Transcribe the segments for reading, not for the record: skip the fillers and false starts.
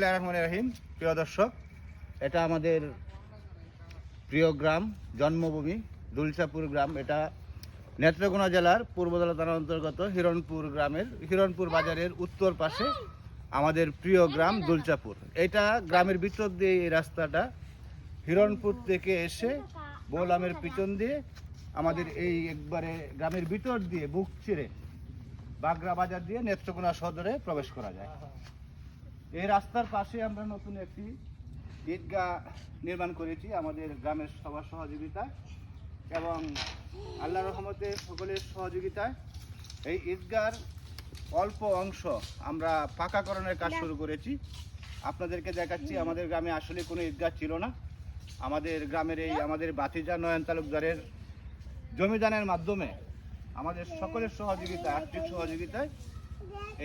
রহিম। প্রিয় দর্শক, এটা আমাদের প্রিয় গ্রাম, জন্মভূমি দুলচাপুর গ্রাম। এটা নেত্রকোনা জেলার পূর্বদলা থানার অন্তর্গত হিরণপুর গ্রামের হিরণপুর বাজারের উত্তর পাশে আমাদের প্রিয় গ্রাম দুলচাপুর। এটা গ্রামের ভিতর দিয়ে এই রাস্তাটা হিরণপুর থেকে এসে বোলামের পিছন দিয়ে আমাদের এই একবারে গ্রামের ভিতর দিয়ে বুক চিরে বাগরা বাজার দিয়ে নেত্রকোনা সদরে প্রবেশ করা যায়। এই রাস্তার পাশে আমরা নতুন একটি ঈদগাহ নির্মাণ করেছি আমাদের গ্রামের সবার সহযোগিতায় এবং আল্লাহর রহমতে সকলের সহযোগিতায়। এই ঈদগাহর অল্প অংশ আমরা পাকাকরণের কাজ শুরু করেছি। আপনাদেরকে দেখাচ্ছি, আমাদের গ্রামে আসলে কোনো ঈদগাহ ছিল না। আমাদের গ্রামের এই আমাদের বাতিজা নয়ন তালুকদারের জমিদানের মাধ্যমে আমাদের সকলের সহযোগিতায়, আর্থিক সহযোগিতায়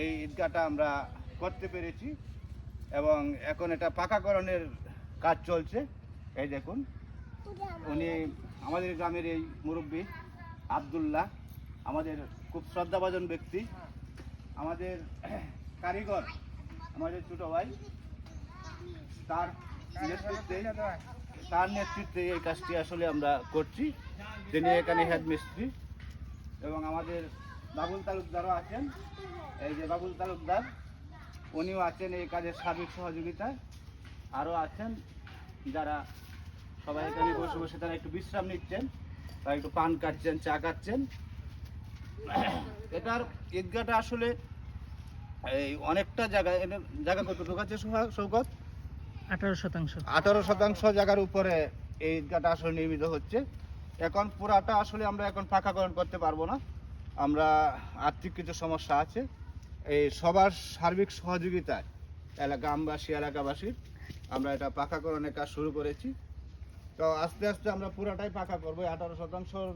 এই ঈদগাহটা আমরা করতে পেরেছি এবং এখন এটা পাকাকরণের কাজ চলছে। এই দেখুন, উনি আমাদের গ্রামের এই মুরব্বী আব্দুল্লাহ, আমাদের খুব শ্রদ্ধাভাজন ব্যক্তি, আমাদের কারিগর আমাদের ছোট ভাই, তার নেতৃত্বে এই কাজটি আসলে আমরা করছি। তিনি এখানে হেড মিস্ত্রি এবং আমাদের বাবুল তালুকদারও আছেন। এই যে বাবুল তালুকদার, উনিও আছেন এই কাজের সার্বিক সহযোগিতায়। আরও আছেন যারা সবাই এখানে বসে বসে তারা একটু বিশ্রাম নিচ্ছেন, তারা একটু পান কাটছেন, চা খাচ্ছেন। এটার ঈদগাহটা আসলে এই অনেকটা জায়গা কতটুকু আছে সৌকত? 18% জায়গার উপরে এই ঈদগাহটা আসলে নির্মিত হচ্ছে। এখন পুরাটা আসলে আমরা এখন পাকাকরণ করতে পারবো না, আমরা আর্থিক কিছু সমস্যা আছে। এই সবার সার্বিক সহযোগিতায় এলাকাবাসীর আমরা এটা পাকাকরণের কাজ শুরু করেছি। তো আস্তে আস্তে আমরা পুরাটাই পাকা করবো। 18%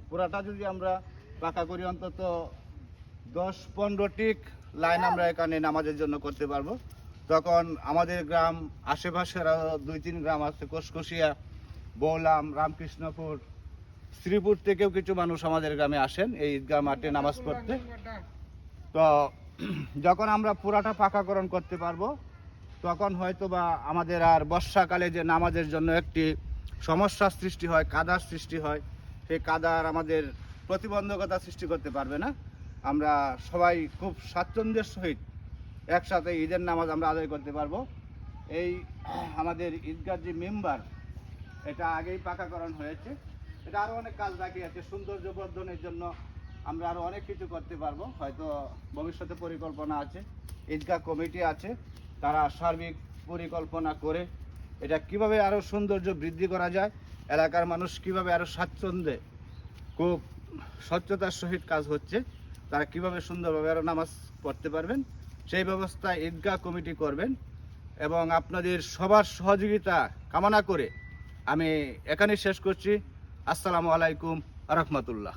পুরাটা যদি আমরা পাকা করি, অন্তত 10-15টি লাইন আমরা এখানে নামাজের জন্য করতে পারবো। তখন আমাদের গ্রাম আশেপাশের আরও 2-3 গ্রাম আছে, কোষকষিয়া, বৌলাম, রামকৃষ্ণপুর, শ্রীপুর থেকেও কিছু মানুষ আমাদের গ্রামে আসেন এই ঈদগাহ মাঠে নামাজ পড়তে। তো যখন আমরা পুরাটা পাকাকরণ করতে পারবো, তখন হয়তো বা আমাদের আর বর্ষাকালে যে নামাজের জন্য একটি সমস্যার সৃষ্টি হয়, কাদার সৃষ্টি হয়, সেই কাদার আমাদের প্রতিবন্ধকতা সৃষ্টি করতে পারবে না। আমরা সবাই খুব স্বাচ্ছন্দ্যের সহিত একসাথে ঈদের নামাজ আমরা আদায় করতে পারবো। এই আমাদের ঈদগাহ যে মেম্বার, এটা আগেই পাকাকরণ হয়েছে। এটা আরও অনেক কাজ বাকি আছে। সৌন্দর্য বর্ধনের জন্য আমরা আরও অনেক কিছু করতে পারবো, হয়তো ভবিষ্যতে পরিকল্পনা আছে। ঈদগাহ কমিটি আছে, তারা সার্বিক পরিকল্পনা করে এটা কিভাবে আরও সৌন্দর্য বৃদ্ধি করা যায়, এলাকার মানুষ কিভাবে আরও স্বাচ্ছন্দ্যে খুব স্বচ্ছতার সহিত কাজ হচ্ছে, তারা কিভাবে সুন্দরভাবে আরও নামাজ পড়তে পারবেন, সেই ব্যবস্থা ঈদগাহ কমিটি করবেন। এবং আপনাদের সবার সহযোগিতা কামনা করে আমি এখানে শেষ করছি। আসসালামু আলাইকুম ওয়া রাহমাতুল্লাহ।